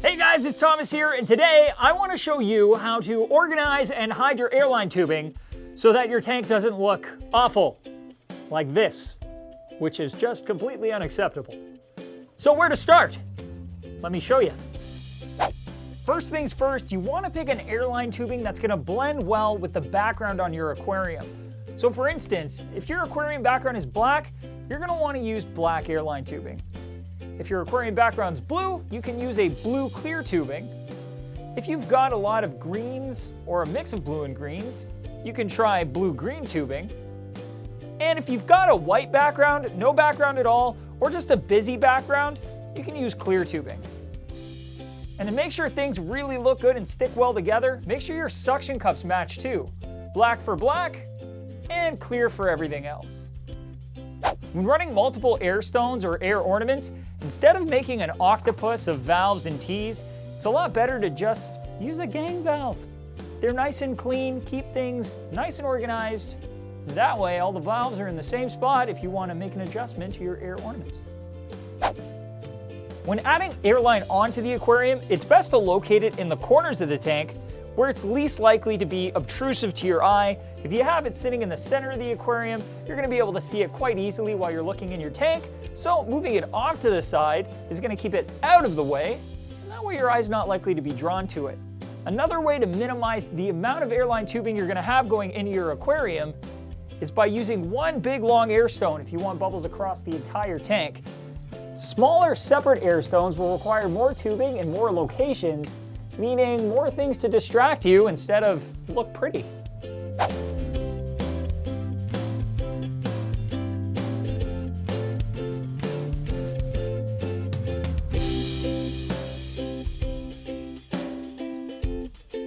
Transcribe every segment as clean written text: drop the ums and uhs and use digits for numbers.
Hey guys, it's Thomas here, and today I want to show you how to organize and hide your airline tubing so that your tank doesn't look awful like this, which is just completely unacceptable. So where to start? Let me show you. First things first, you want to pick an airline tubing that's going to blend well with the background on your aquarium. So for instance, if your aquarium background is black, you're going to want to use black airline tubing. If your aquarium background's blue, you can use a blue clear tubing. If you've got a lot of greens or a mix of blue and greens, you can try blue-green tubing. And if you've got a white background, no background at all, or just a busy background, you can use clear tubing. And to make sure things really look good and stick well together, make sure your suction cups match too. Black for black and clear for everything else. When running multiple air stones or air ornaments, instead of making an octopus of valves and T's, it's a lot better to just use a gang valve. They're nice and clean, keep things nice and organized. That way, all the valves are in the same spot if you want to make an adjustment to your air ornaments. When adding airline onto the aquarium, it's best to locate it in the corners of the tank where it's least likely to be obtrusive to your eye. If you have it sitting in the center of the aquarium, you're going to be able to see it quite easily while you're looking in your tank. So moving it off to the side is going to keep it out of the way, and that way your eye's not likely to be drawn to it. Another way to minimize the amount of airline tubing you're going to have going into your aquarium is by using one big long air stone if you want bubbles across the entire tank. Smaller separate air stones will require more tubing and more locations, meaning more things to distract you instead of look pretty.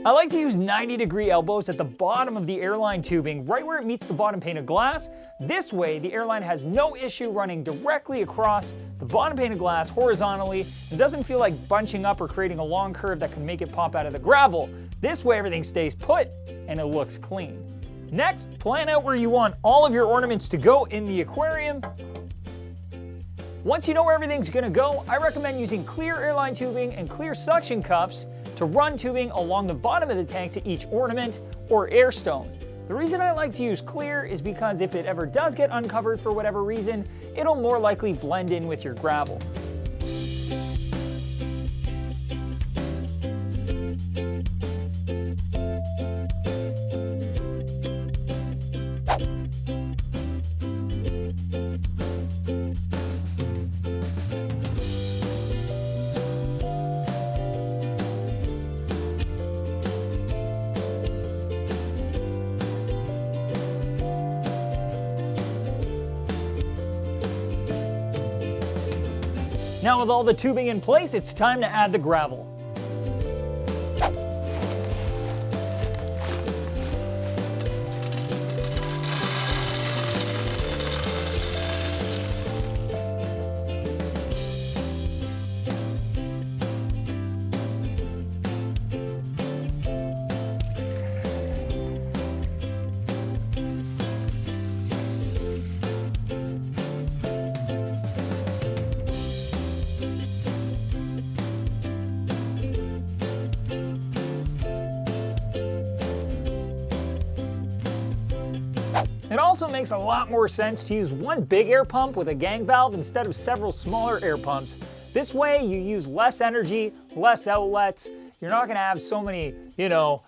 I like to use 90-degree elbows at the bottom of the airline tubing, right where it meets the bottom pane of glass. This way, the airline has no issue running directly across the bottom pane of glass horizontally and doesn't feel like bunching up or creating a long curve that can make it pop out of the gravel. This way, everything stays put and it looks clean. Next, plan out where you want all of your ornaments to go in the aquarium. Once you know where everything's gonna go, I recommend using clear airline tubing and clear suction cups to run tubing along the bottom of the tank to each ornament or air stone. The reason I like to use clear is because if it ever does get uncovered for whatever reason, it'll more likely blend in with your gravel. Now with all the tubing in place, it's time to add the gravel. It also makes a lot more sense to use one big air pump with a gang valve instead of several smaller air pumps. This way you use less energy, less outlets. You're not going to have so many,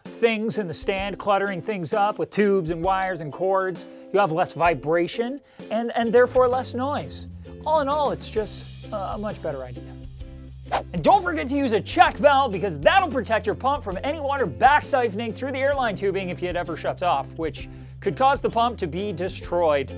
things in the stand cluttering things up with tubes and wires and cords. You have less vibration and therefore less noise. All in all, it's just a much better idea. And don't forget to use a check valve because that'll protect your pump from any water back siphoning through the airline tubing if it ever shuts off, which could cause the pump to be destroyed.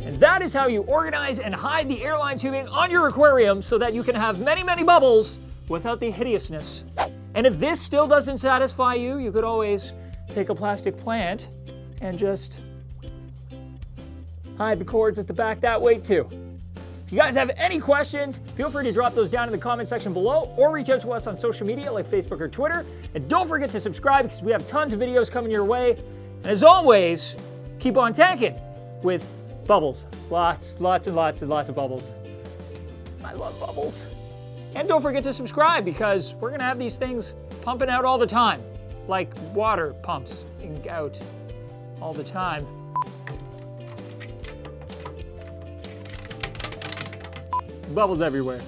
And that is how you organize and hide the airline tubing on your aquarium so that you can have many, many bubbles without the hideousness. And if this still doesn't satisfy you, you could always take a plastic plant and just hide the cords at the back that way too. If you guys have any questions, feel free to drop those down in the comment section below or reach out to us on social media like Facebook or Twitter. And don't forget to subscribe because we have tons of videos coming your way. And as always, keep on tanking with bubbles. Lots and lots of bubbles. I love bubbles. And don't forget to subscribe because we're going to have these things pumping out all the time. Like water pumps out all the time. Bubbles everywhere.